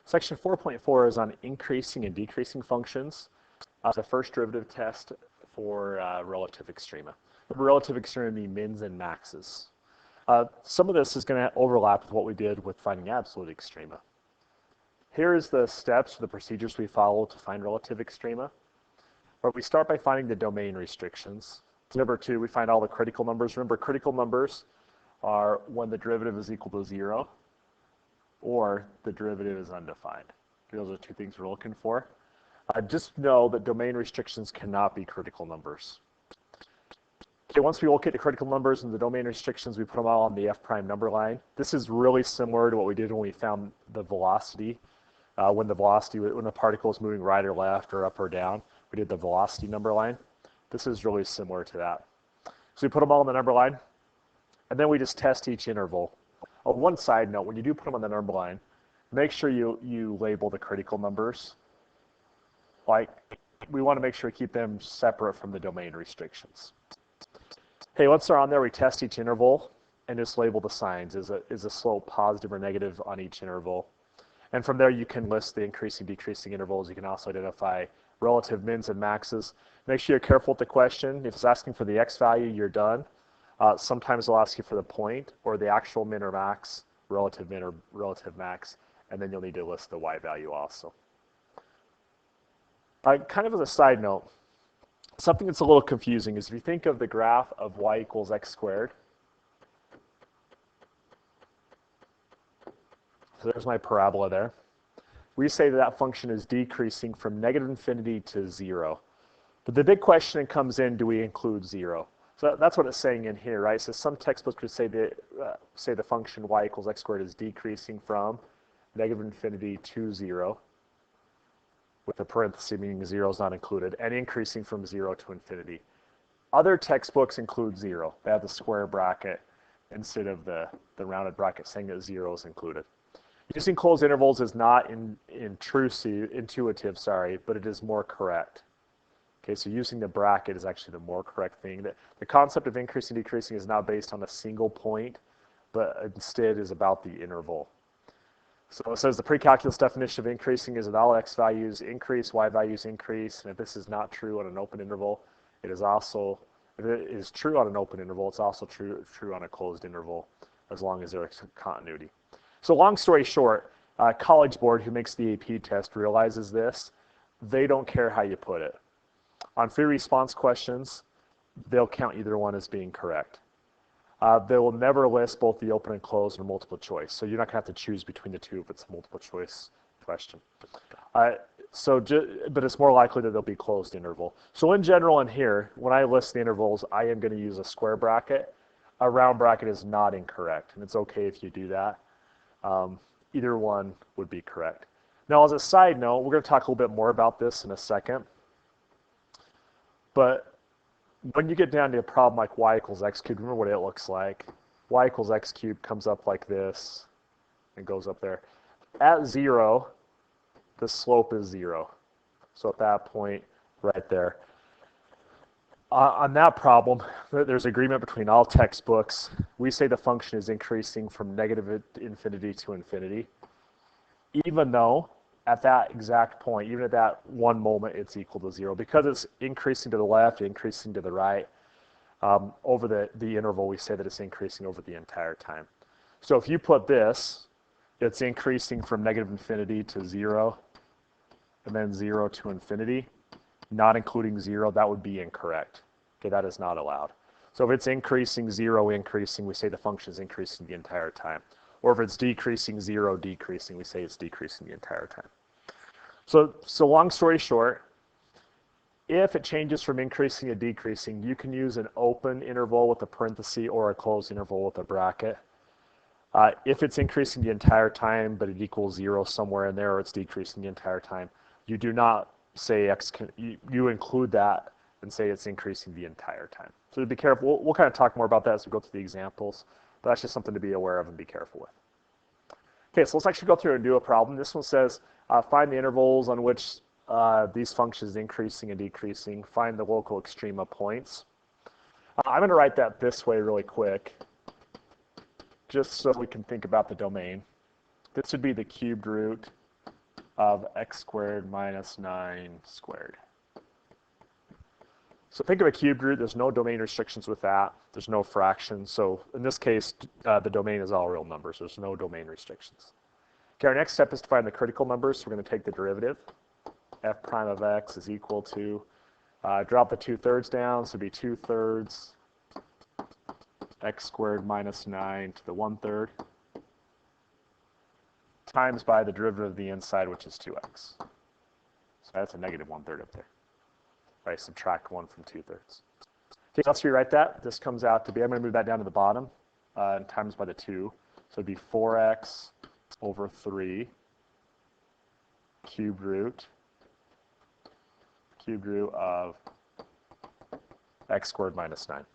Section 4.4 is on increasing and decreasing functions. The first derivative test for relative extrema. Relative extrema mean mins and maxes. Some of this is going to overlap with what we did with finding absolute extrema. Here is the steps, the procedures we follow to find relative extrema. But we start by finding the domain restrictions. Number 2, we find all the critical numbers. Remember, critical numbers are when the derivative is equal to 0 or the derivative is undefined. Those are 2 things we're looking for. Just know that domain restrictions cannot be critical numbers. Okay, once we locate the critical numbers and the domain restrictions, we put them all on the f prime number line. This is really similar to what we did when we found the velocity. When the particle is moving right or left or up or down, we did the velocity number line. This is really similar to that. So we put them all on the number line, and then we just test each interval. One side note, when you do put them on the number line, make sure you label the critical numbers. Like, we want to make sure we keep them separate from the domain restrictions. Okay, once they're on there, we test each interval and just label the signs. Is a slope positive or negative on each interval? And from there, you can list the increasing, decreasing intervals. You can also identify relative mins and maxes. Make sure you're careful with the question. If it's asking for the x value, you're done. Sometimes they'll ask you for the point or the actual min or max, relative min or relative max, and then you'll need to list the y value also. Kind of as a side note, something that's a little confusing is if you think of the graph of y equals x squared. So there's my parabola there. We say that function is decreasing from negative infinity to 0. But the big question comes in, do we include 0? So that's what it's saying in here, right? So some textbooks would say the function y equals x squared is decreasing from negative infinity to 0, with a parenthesis meaning 0 is not included, and increasing from 0 to infinity. Other textbooks include 0. They have the square bracket instead of the rounded bracket saying that 0 is included. Using closed intervals is not intuitive, but it is more correct. Okay, so using the bracket is actually the more correct thing. The concept of increasing and decreasing is not based on a single point, but instead is about the interval. So it says the pre-calculus definition of increasing is that all x values increase, y values increase, and if this is not true on an open interval, it is also, if it is true on an open interval, it's also true on a closed interval, as long as there is continuity. So long story short, College Board, who makes the AP test, realizes this. They don't care how you put it. On free response questions, they'll count either one as being correct. They will never list both the open and closed or multiple choice. So you're not going to have to choose between the two if it's a multiple choice question. But it's more likely that there'll be closed interval. So in general in here, when I list the intervals, I am going to use a square bracket. A round bracket is not incorrect, and it's okay if you do that. Either one would be correct. Now, as a side note, we're going to talk a little bit more about this in a second. But when you get down to a problem like y equals x cubed, remember what it looks like. Y equals x cubed comes up like this and goes up there. At 0, the slope is 0. So at that point, right there. On that problem, there's agreement between all textbooks. We say the function is increasing from negative infinity to infinity, even though at that exact point, even at that one moment, it's equal to 0. Because it's increasing to the left, increasing to the right, over the interval, we say that it's increasing over the entire time. So if you put this, it's increasing from negative infinity to 0, and then 0 to infinity, not including 0, that would be incorrect. Okay, that is not allowed. So if it's increasing, 0 increasing, we say the function is increasing the entire time. Or if it's decreasing, 0 decreasing, we say it's decreasing the entire time. So long story short, if it changes from increasing to decreasing, you can use an open interval with a parenthesis or a closed interval with a bracket. If it's increasing the entire time, but it equals 0 somewhere in there, or it's decreasing the entire time, you do not say you include that and say it's increasing the entire time. So to be careful, we'll kind of talk more about that as we go through the examples, but that's just something to be aware of and be careful with. Okay, so let's actually go through and do a problem. This one says, find the intervals on which these functions increasing and decreasing, find the local extrema points. I'm going to write that this way really quick, just so we can think about the domain. This would be the cubed root of x squared minus 9 squared. So think of a cubed root. There's no domain restrictions with that. There's no fractions. So in this case, the domain is all real numbers. There's no domain restrictions. Okay, our next step is to find the critical numbers. So we're going to take the derivative. F prime of x is equal to, drop the 2/3 down, so it'd be 2/3 x squared minus 9 to the 1/3 times by the derivative of the inside, which is 2x. So that's a negative 1/3 up there. I subtract 1 from 2/3. Okay, let's rewrite that. This comes out to be, I'm going to move that down to the bottom, and times by the 2. So it'd be 4x over 3 cubed root of x squared minus 9.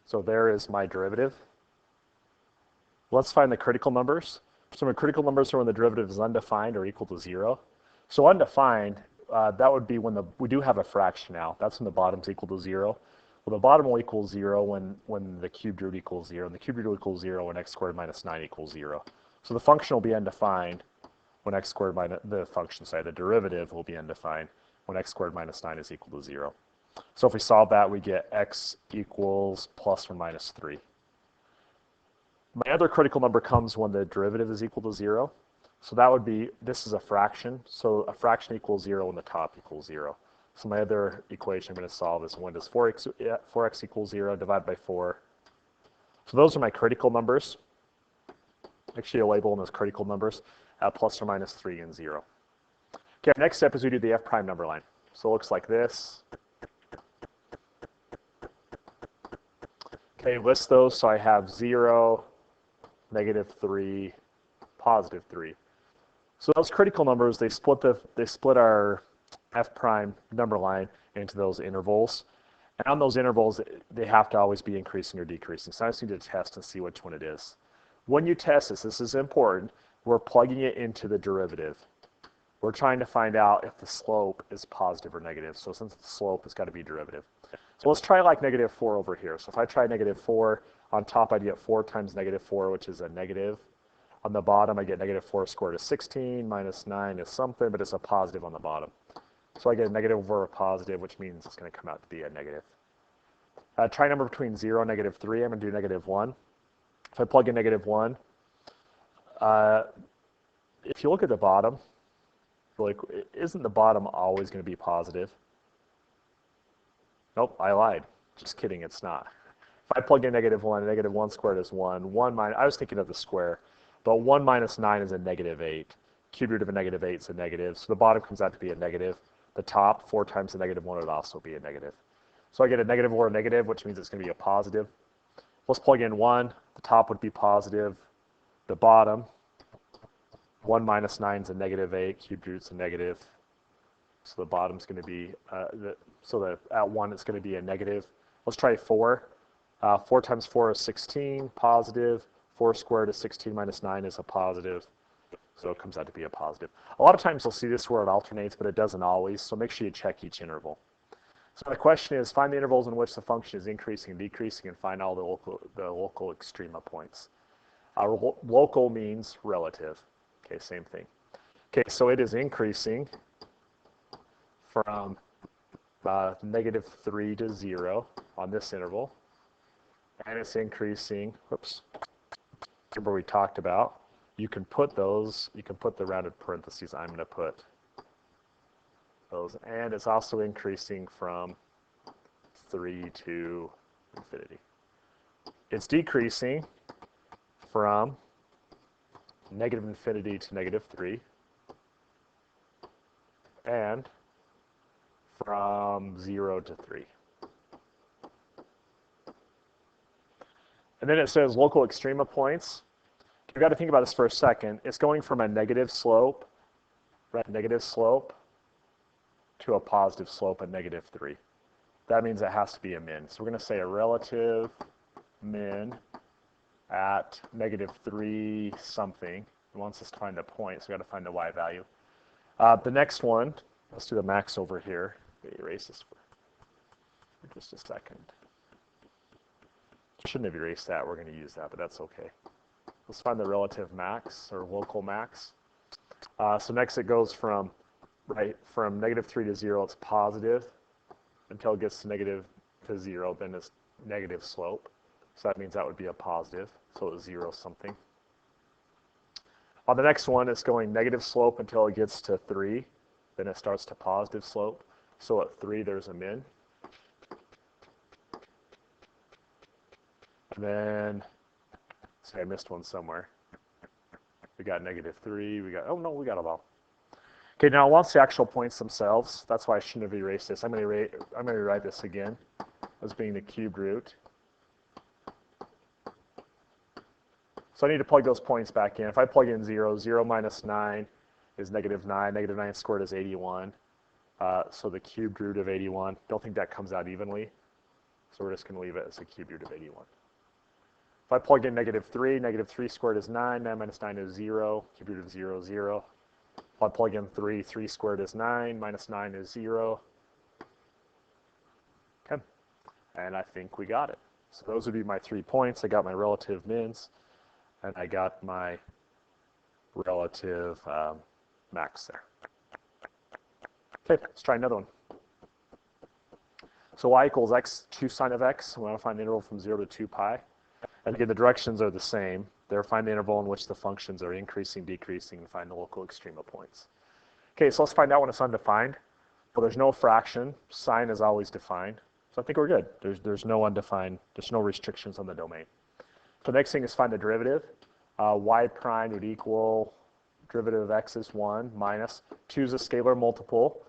So there is my derivative. Let's find the critical numbers. So my critical numbers are when the derivative is undefined or equal to 0. So undefined, that would be when we do have a fraction now. That's when the bottom's equal to 0. Well, the bottom will equal 0 when the cubed root equals 0, and the cubed root will equal 0 when x squared minus 9 equals 0. So the function will be undefined when x squared minus, the derivative will be undefined when x squared minus 9 is equal to 0. So if we solve that, we get x equals plus or minus 3. My other critical number comes when the derivative is equal to 0. So that would be, this is a fraction. So a fraction equals 0 when the top equals 0. So my other equation I'm going to solve is when does 4x equals 0 divided by 4. So those are my critical numbers. Actually, I'll label them as critical numbers at plus or minus 3 and 0. Okay, our next step is we do the f prime number line. So it looks like this. Okay, list those. So I have 0, negative 3, positive 3. So those critical numbers, they split our f prime number line into those intervals. And on those intervals, they have to always be increasing or decreasing. So I just need to test and see which one it is. When you test this is important, we're plugging it into the derivative. We're trying to find out if the slope is positive or negative. So since the slope has got to be derivative. So let's try like negative 4 over here. So if I try negative 4, on top I'd get 4 times negative 4, which is a negative. On the bottom, I get negative 4 squared is 16, minus 9 is something, but it's a positive on the bottom. So I get a negative over a positive, which means it's going to come out to be a negative. Try number between 0 and negative 3, I'm going to do negative 1. If I plug in negative 1, if you look at the bottom, like, isn't the bottom always going to be positive? Nope, I lied. Just kidding, it's not. If I plug in negative 1, negative 1 squared is 1. 1 minus, I was thinking of the square, but 1 minus 9 is a negative 8. Cube root of a negative 8 is a negative, so the bottom comes out to be a negative. The top, 4 times the negative 1 would also be a negative. So I get a negative over a negative, which means it's going to be a positive. Let's plug in 1. The top would be positive. The bottom, 1 minus 9 is a negative 8. Cube root is a negative. So the bottom's going to be, at 1 it's going to be a negative. Let's try 4. 4 times 4 is 16, positive. 4 squared is 16 minus 9 is a positive. So it comes out to be a positive. A lot of times you'll see this where it alternates, but it doesn't always. So make sure you check each interval. So the question is, find the intervals in which the function is increasing and decreasing and find all the local extrema points. Local means relative. Okay, same thing. Okay, so it is increasing from negative 3 to 0 on this interval. And it's increasing, whoops, remember we talked about, you can put the rounded parentheses, I'm going to put those, and it's also increasing from 3 to infinity. It's decreasing from negative infinity to negative 3, and from 0 to 3. And then it says local extrema points. You've got to think about this for a second. It's going from a negative slope, right, negative slope, to a positive slope at negative 3. That means it has to be a min. So we're going to say a relative min at negative 3 something. It wants us to find a point, so we've got to find the y value. The next one, let's do the max over here. Erase this for just a second. Shouldn't have erased that. We're going to use that, but that's okay. Let's find the relative max or local max. So next it goes from -3 to 0, it's positive until it gets to negative to 0, then it's negative slope. So that means that would be a positive, so it's 0 something. On the next one, it's going negative slope until it gets to 3, then it starts to positive slope. So at 3, there's a min. And then, say I missed one somewhere. We got -3, we got, oh no, we got them all. Okay, now it wants the actual points themselves. That's why I shouldn't have erased this. I'm going to rewrite this again as being the cubed root. So I need to plug those points back in. If I plug in 0, 0 minus 9 is -9. -9 squared is 81. So the cubed root of 81, don't think that comes out evenly. So we're just going to leave it as the cubed root of 81. If I plug in -3, -3 squared is 9. 9 minus 9 is 0. Cubed root of 0 is 0. If I plug in 3, 3 squared is 9. Minus 9 is 0. Okay. And I think we got it. So those would be my 3 points. I got my relative mins. And I got my relative max there. Okay, let's try another one. So y equals x, 2 sine of x. We want to find the interval from 0 to 2 pi. And again, the directions are the same. They're find the interval in which the functions are increasing, decreasing, and find the local extreme of points. Okay, so let's find out when it's undefined. Well, there's no fraction. Sine is always defined. So I think we're good. There's no undefined, there's no restrictions on the domain. So the next thing is find the derivative. Y prime would equal derivative of x is 1 minus, choose a scalar multiple,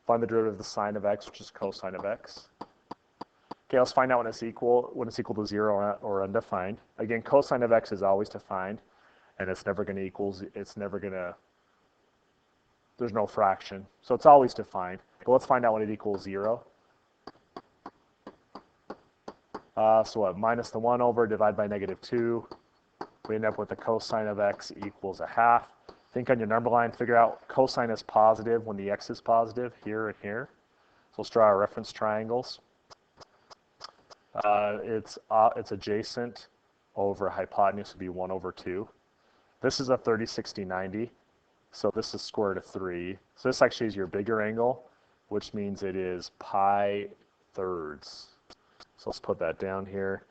find the derivative of the sine of x, which is cosine of x. Okay, let's find out when it's equal to 0 or undefined. Again, cosine of x is always defined, and it's never going to equal, there's no fraction. So it's always defined. But let's find out when it equals 0. So what, minus the 1 over, divide by -2. We end up with the cosine of x equals 1/2. Think on your number line, figure out cosine is positive when the x is positive, here and here. So let's draw our reference triangles. It's adjacent over hypotenuse would be 1 over 2. This is a 30, 60, 90. So this is square root of 3. So this actually is your bigger angle, which means it is pi thirds. So let's put that down here.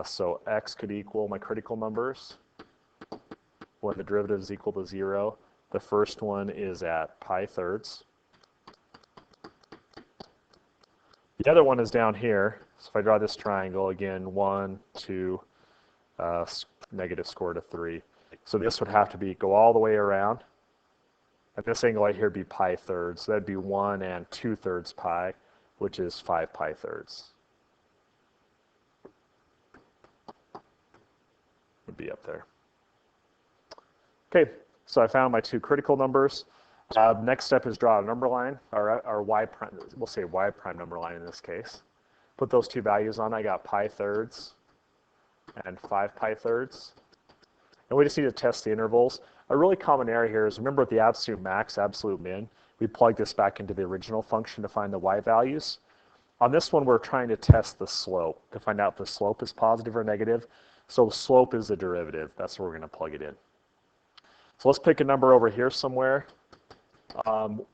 So x could equal my critical numbers when the derivative is equal to 0. The first one is at pi thirds. The other one is down here. So if I draw this triangle, again, 1, 2, negative square root of 3. So this would have to be, go all the way around. And this angle right here would be pi thirds. So that'd be 1 and 2/3 pi, which is 5 pi thirds. Would be up there. Okay, so I found my 2 critical numbers. Next step is draw a number line, our y prime, we'll say y prime number line in this case. Put those 2 values on. I got pi thirds and 5 pi thirds. And we just need to test the intervals. A really common error here is, remember with the absolute max, absolute min, we plug this back into the original function to find the y values. On this one, we're trying to test the slope to find out if the slope is positive or negative. So the slope is the derivative. That's where we're going to plug it in. So let's pick a number over here somewhere.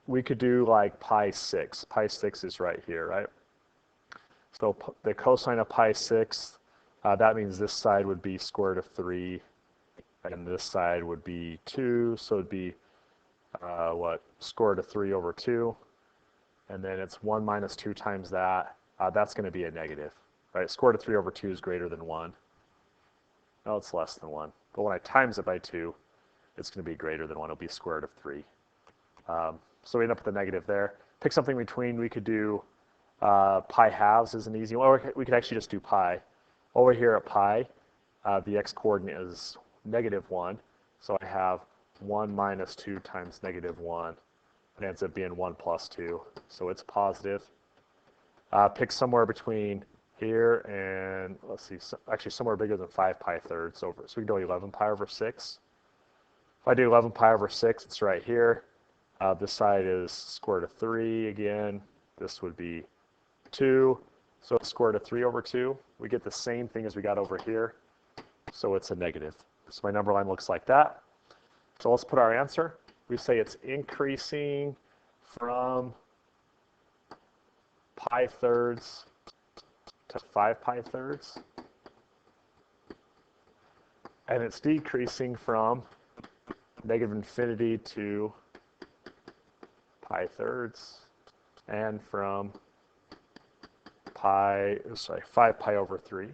We could do like pi 6. Pi 6 is right here, right? So the cosine of pi 6, that means this side would be square root of 3, and this side would be 2. So it'd be, square root of 3 over 2. And then it's 1 minus 2 times that. That's going to be a negative, right? Square root of 3 over 2 is greater than 1. No, it's less than 1. But when I times it by 2, it's going to be greater than 1. It'll be square root of 3. So we end up with a negative there. Pick something between. We could do pi halves is an easy one. Or we could actually just do pi. Over here at pi, the x-coordinate is -1. So I have 1 minus 2 times -1. It ends up being 1 plus 2. So it's positive. Pick somewhere between here and, let's see, actually somewhere bigger than 5 pi thirds over. So we can do 11 pi over 6. If I do 11 pi over 6, it's right here. This side is square root of 3 again. This would be 2. So it's square root of 3 over 2. We get the same thing as we got over here. So it's a negative. So my number line looks like that. So let's put our answer. We say it's increasing from pi thirds to 5 pi thirds. And it's decreasing from negative infinity to pi thirds and from 5 pi over 3.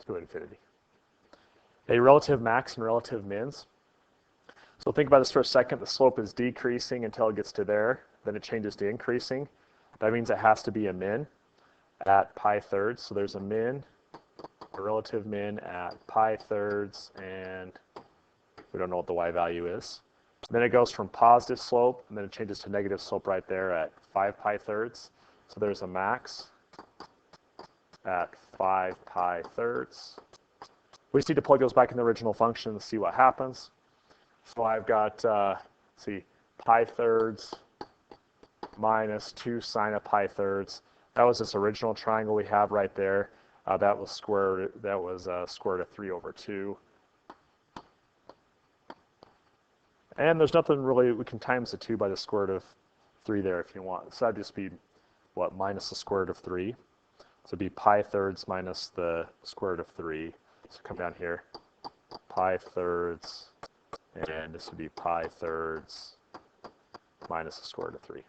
To infinity. A relative max and relative mins. So think about this for a second. The slope is decreasing until it gets to there. Then it changes to increasing. That means it has to be a min at pi thirds. So there's a min, a relative min at pi thirds, and we don't know what the y value is. Then it goes from positive slope, and then it changes to negative slope right there at 5 pi thirds. So there's a max at 5 pi thirds. We just need to plug those back in the original function to see what happens. So I've got, see, pi thirds minus 2 sine of pi thirds. That was this original triangle we have right there. That was square root of 3 over 2. And there's nothing really, we can times the 2 by the square root of 3 there if you want. So that'd just be, what, minus the square root of 3. So it'd be pi thirds minus the square root of 3. So come down here, pi thirds, and this would be pi thirds minus the square root of 3.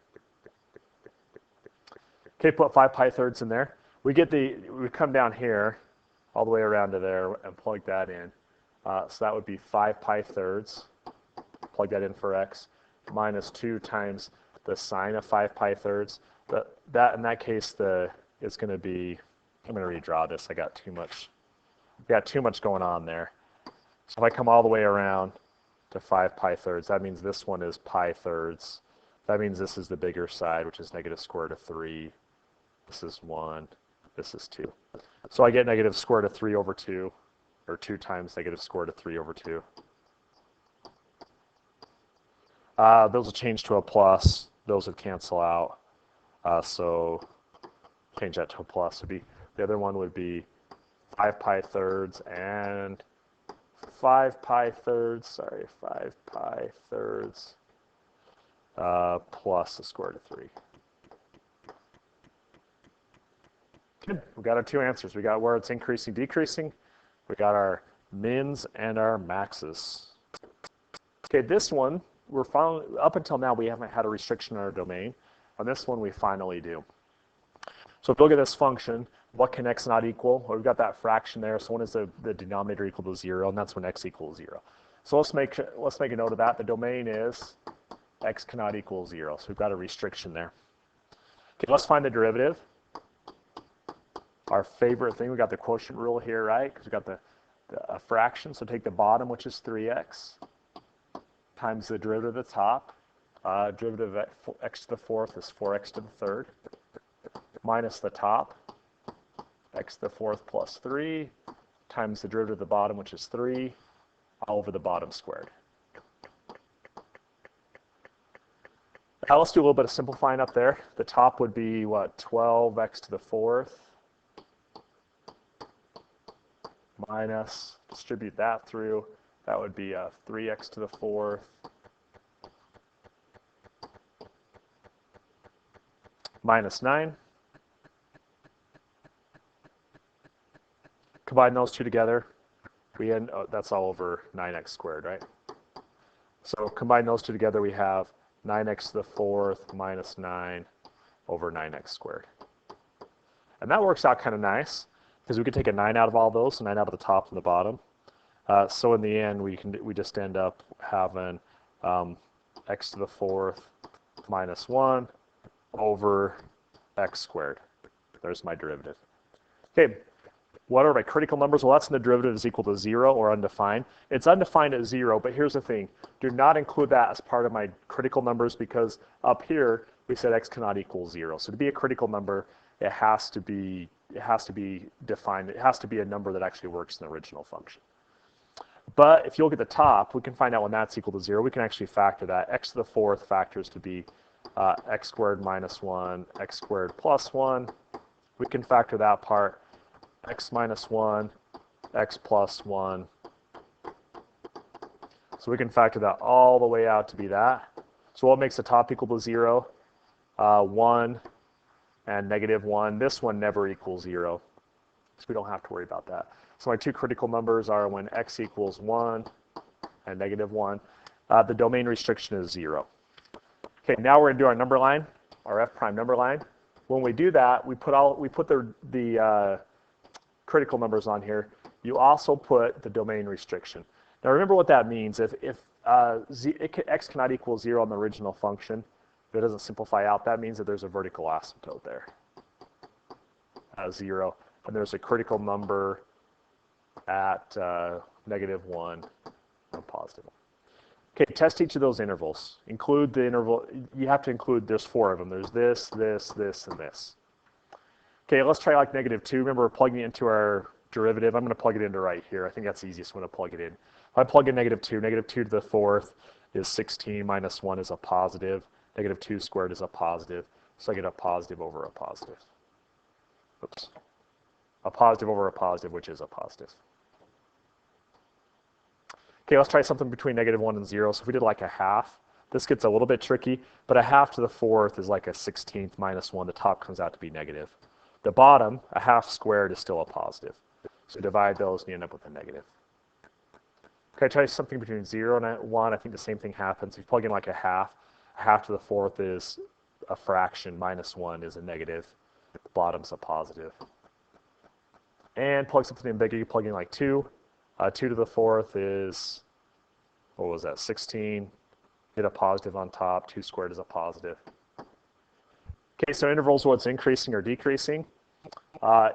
Okay, put 5 pi thirds in there. We come down here all the way around to there and plug that in. So that would be 5 pi thirds, plug that in for x, minus 2 times the sine of 5 pi thirds. In that case, it's going to be, I'm going to redraw this. I got too much going on there. So if I come all the way around to 5 pi thirds, that means this one is pi thirds. That means this is the bigger side, which is negative square root of 3. This is 1. This is 2. So I get negative square root of 3 over 2, or 2 times negative square root of 3 over 2. Those will change to a plus. Those would cancel out. So change that to a plus. The other one would be 5 pi thirds and 5 pi thirds plus the square root of 3. Good. We got our two answers. We got where it's increasing, decreasing. We got our mins and our maxes. Okay, this one, up until now, we haven't had a restriction in our domain. On this one, we finally do. So if you look at this function, what can x not equal? Well, we've got that fraction there. So when is the denominator equal to 0? And that's when x equals 0. So let's make a note of that. The domain is x cannot equal 0. So we've got a restriction there. Okay, let's find the derivative. Our favorite thing, we got the quotient rule here, right? Because we got a fraction. So take the bottom, which is 3x, times the derivative of the top. Derivative of x to the fourth is 4x to the third, minus the top, x to the fourth plus 3, times the derivative of the bottom, which is 3, all over the bottom squared. Now let's do a little bit of simplifying up there. The top would be, what, 12x to the fourth, minus, distribute that through, that would be 3x to the fourth, minus 9. Combine those two together, we end, that's all over 9x squared, right? So combine those two together, we have 9x to the fourth minus 9 over 9x squared. And that works out kind of nice, because we could take a 9 out of all those, 9 out of the top and the bottom. So in the end, we just end up having x to the fourth minus 1 over x squared. There's my derivative. Okay, what are my critical numbers? Well, that's when the derivative is equal to 0 or undefined. It's undefined at 0, but here's the thing. Do not include that as part of my critical numbers, because up here we said x cannot equal 0. So to be a critical number, it has to be defined. It has to be a number that actually works in the original function. But if you look at the top, we can find out when that's equal to 0. We can actually factor that. X to the fourth factors to be x squared minus 1, x squared plus 1 we can factor that part, x minus 1, x plus 1. So we can factor that all the way out to be that. So what makes the top equal to 0? 1 and negative 1. This one never equals 0, so we don't have to worry about that. So my two critical numbers are when x equals 1 and negative 1. The domain restriction is 0. Okay, now we're going to do our number line, our f prime number line. When we do that, we put the critical numbers on here. You also put the domain restriction. Now remember what that means. If x cannot equal 0 on the original function, if it doesn't simplify out, that means that there's a vertical asymptote there, 0, and there's a critical number at negative 1 and positive 1. Okay, test each of those intervals. Include the interval. You have to include, there's 4 of them. There's this, this, this, and this. Okay, let's try like negative 2. Remember, we're plugging it into our derivative. I'm going to plug it into right here. I think that's the easiest one to plug it in. If I plug in negative 2 to the 4th is 16 minus 1 is a positive. Negative 2 squared is a positive. So I get a positive over a positive. Oops. A positive over a positive, which is a positive. Okay, let's try something between negative 1 and 0. So if we did like a half, this gets a little bit tricky, but a half to the 4th is like a 16th minus 1. The top comes out to be negative. The bottom, a half squared, is still a positive. So divide those and you end up with a negative. Okay, try something between 0 and 1. I think the same thing happens. If you plug in like a half to the 4th is a fraction, minus 1 is a negative. The bottom's a positive. And plug something in bigger, you plug in like 2. 2 to the 4th is, what was that, 16. Get a positive on top. 2 squared is a positive. Okay, so intervals, what's increasing or decreasing?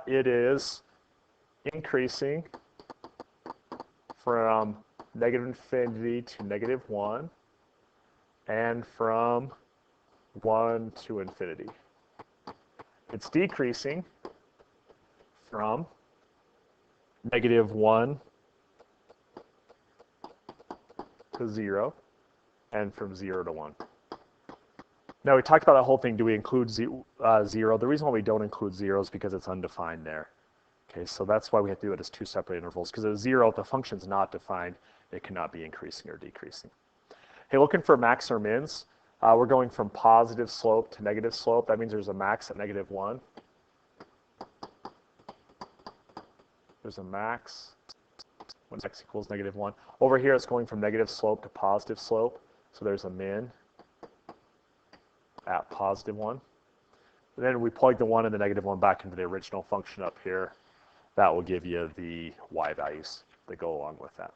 It is increasing from negative infinity to negative 1 and from 1 to infinity. It's decreasing from negative 1 to 0 and from 0 to 1. Now we talked about that whole thing, do we include 0? The reason why we don't include 0 is because it's undefined there. Okay, so that's why we have to do it as two separate intervals, because at 0, if the function's not defined, it cannot be increasing or decreasing. Hey, looking for max or mins, we're going from positive slope to negative slope. That means there's a max at negative 1. There's a max when x equals negative 1. Over here, it's going from negative slope to positive slope. So there's a min at positive 1. And then we plug the 1 and the negative 1 back into the original function up here. That will give you the y values that go along with that.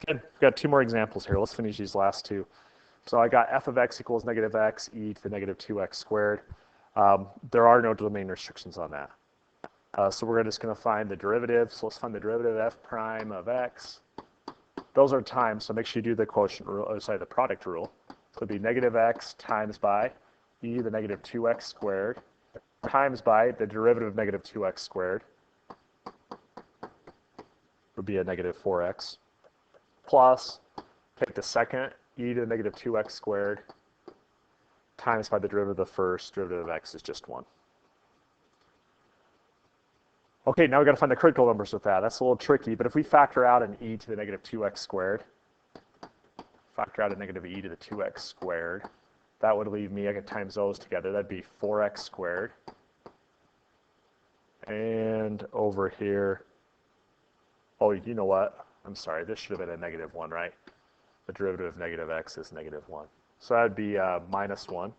Good. We've got 2 more examples here. Let's finish these last 2. So I got f of x equals negative x e to the negative 2x squared. There are no domain restrictions on that. So we're just going to find the derivative. So let's find the derivative f prime of x. Those are times, so make sure you do the quotient rule, the product rule. So it'd be negative x times by e to the negative 2x squared times by the derivative of negative 2x squared would be a negative 4x plus take the second e to the negative 2x squared times by the derivative of the first. Derivative of x is just 1. Okay, now we've got to find the critical numbers with that. That's a little tricky, but if we factor out an e to the negative 2x squared, factor out a negative e to the 2x squared, that would leave me, I could times those together, that'd be 4x squared. And over here, oh, you know what? I'm sorry, this should have been a negative 1, right? The derivative of negative x is negative 1. So that'd be minus 1.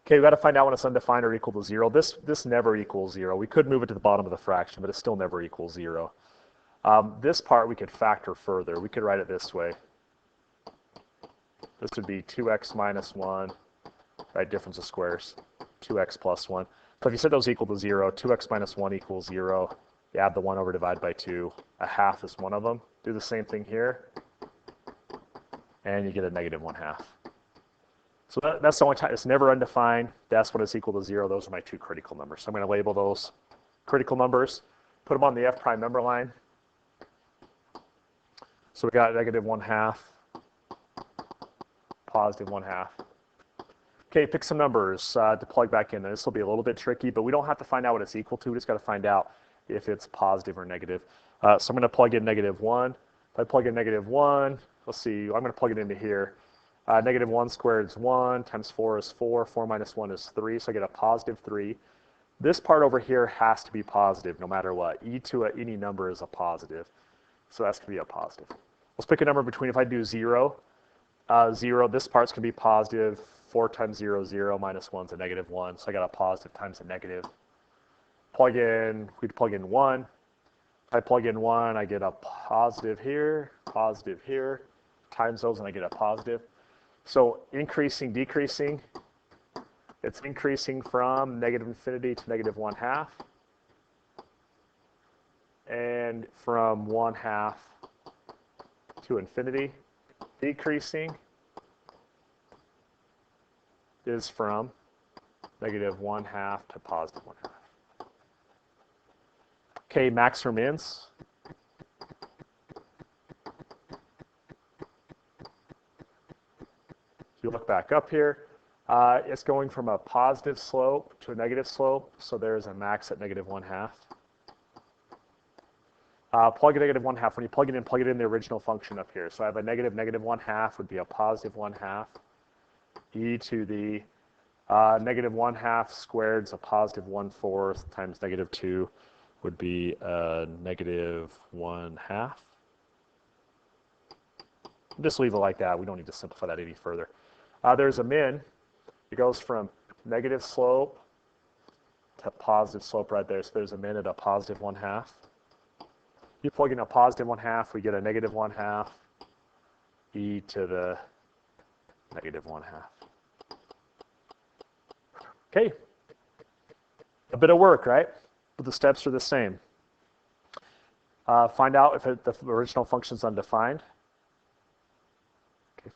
Okay, we've got to find out when it's undefined or equal to 0. This never equals 0. We could move it to the bottom of the fraction, but it still never equals 0. This part we could factor further. We could write it this way. This would be 2x minus 1, right, difference of squares, 2x plus 1. So if you set those equal to 0, 2x minus 1 equals 0. You add the 1 over, divide by 2. A half is one of them. Do the same thing here, and you get a negative 1/2. So that's the only time. It's never undefined. That's when it's equal to 0. Those are my 2 critical numbers. So I'm going to label those critical numbers, put them on the f prime number line. So we got negative 1/2, positive 1/2. Okay, pick some numbers to plug back in. This will be a little bit tricky, but we don't have to find out what it's equal to. We just got to find out if it's positive or negative. So I'm going to plug in -1. If I plug in -1, let's see, I'm going to plug it into here. -1 squared is 1, times 4 is 4, 4 minus 1 is 3, so I get a positive 3. This part over here has to be positive no matter what. E to any number is a positive, so that's going to be a positive. Let's pick a number between, if I do 0, 0, this part's going to be positive. 4 times 0 is 0, minus 1 is a -1, so I got a positive times a negative. We'd plug in 1. If I plug in 1, I get a positive here, times those and I get a positive. So increasing, decreasing, it's increasing from -infinity to -1/2, and from 1/2 to infinity. Decreasing is from -1/2 to +1/2. Okay, max or mins. If you look back up here, it's going from a positive slope to a negative slope, so there's a max at -1/2. Plug a -1/2. When you plug it in the original function up here. So I have a -1/2 would be a +1/2. E to the -1/2 squared is a +1/4 times -2 would be -1/2. Just leave it like that. We don't need to simplify that any further. There's a min. It goes from negative slope to positive slope right there. So there's a min at a +1/2. You plug in a +1/2, we get a -1/2 e to the -1/2. Okay, a bit of work, right? But the steps are the same. Find out if the original function is undefined. Okay.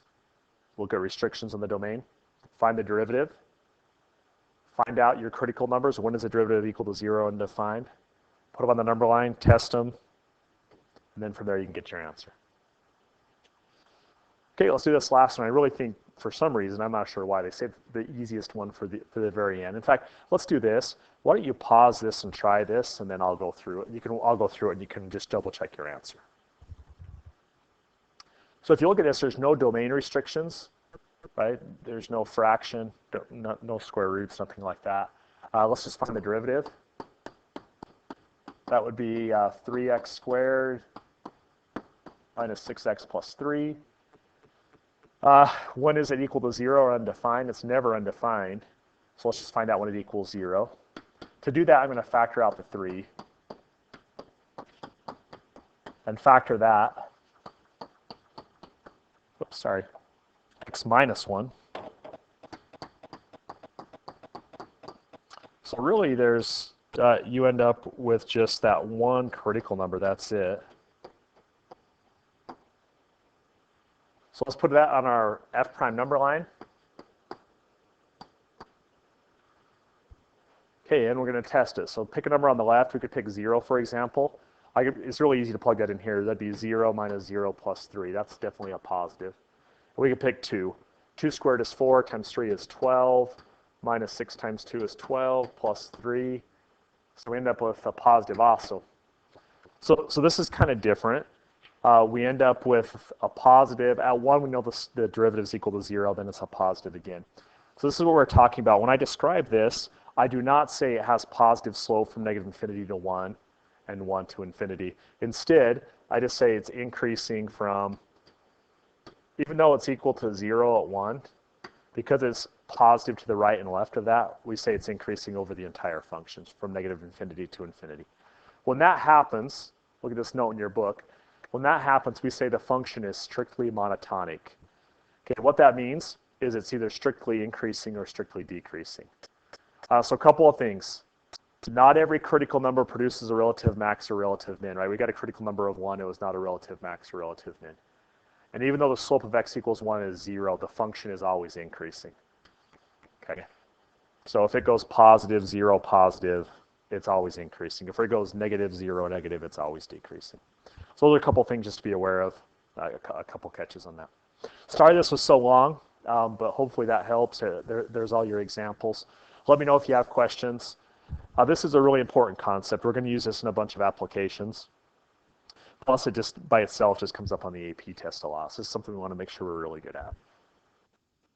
Look at restrictions on the domain. Find the derivative. Find out your critical numbers. When is the derivative equal to 0 undefined? Put them on the number line, test them, and then from there you can get your answer. Okay, let's do this last one. I really think, for some reason, I'm not sure why, they saved the easiest one for the very end. In fact, let's do this. Why don't you pause this and try this, and then I'll go through it. I'll go through it, and you can just double check your answer. So if you look at this, there's no domain restrictions, right? There's no fraction, no square roots, nothing like that. Let's just find the derivative. That would be 3x squared minus 6x plus 3. When is it equal to 0 or undefined? It's never undefined. So let's just find out when it equals 0. To do that, I'm going to factor out the 3 and factor that. Oops, sorry. X minus 1. So really, there's you end up with just that one critical number. That's it. So let's put that on our f prime number line. Okay, and we're going to test it. So pick a number on the left. We could pick 0, for example. It's really easy to plug that in here. That'd be 0 minus 0 plus 3. That's definitely a positive. We could pick 2. 2 squared is 4, times 3 is 12, minus 6 times 2 is 12, plus 3. So we end up with a positive also. So this is kind of different. We end up with a positive. At 1, we know the derivative is equal to 0, then it's a positive again. So this is what we're talking about. When I describe this, I do not say it has positive slope from -infinity to 1 and 1 to infinity. Instead, I just say it's increasing from, even though it's equal to 0 at 1, because it's positive to the right and left of that, we say it's increasing over the entire functions from -infinity to infinity. When that happens, look at this note in your book. When that happens, we say the function is strictly monotonic. Okay, what that means is it's either strictly increasing or strictly decreasing. So a couple of things. Not every critical number produces a relative max or relative min, right? We got a critical number of 1, it was not a relative max or relative min. And even though the slope of x equals 1 is 0, the function is always increasing. Okay. So if it goes positive, 0, positive, it's always increasing. If it goes negative, 0, negative, it's always decreasing. So those are a couple things just to be aware of, a couple catches on that. Sorry this was so long. but hopefully that helps. There's all your examples. Let me know if you have questions. This is a really important concept. We're going to use this in a bunch of applications. Plus, it just by itself just comes up on the AP test a lot. So it's something we want to make sure we're really good at.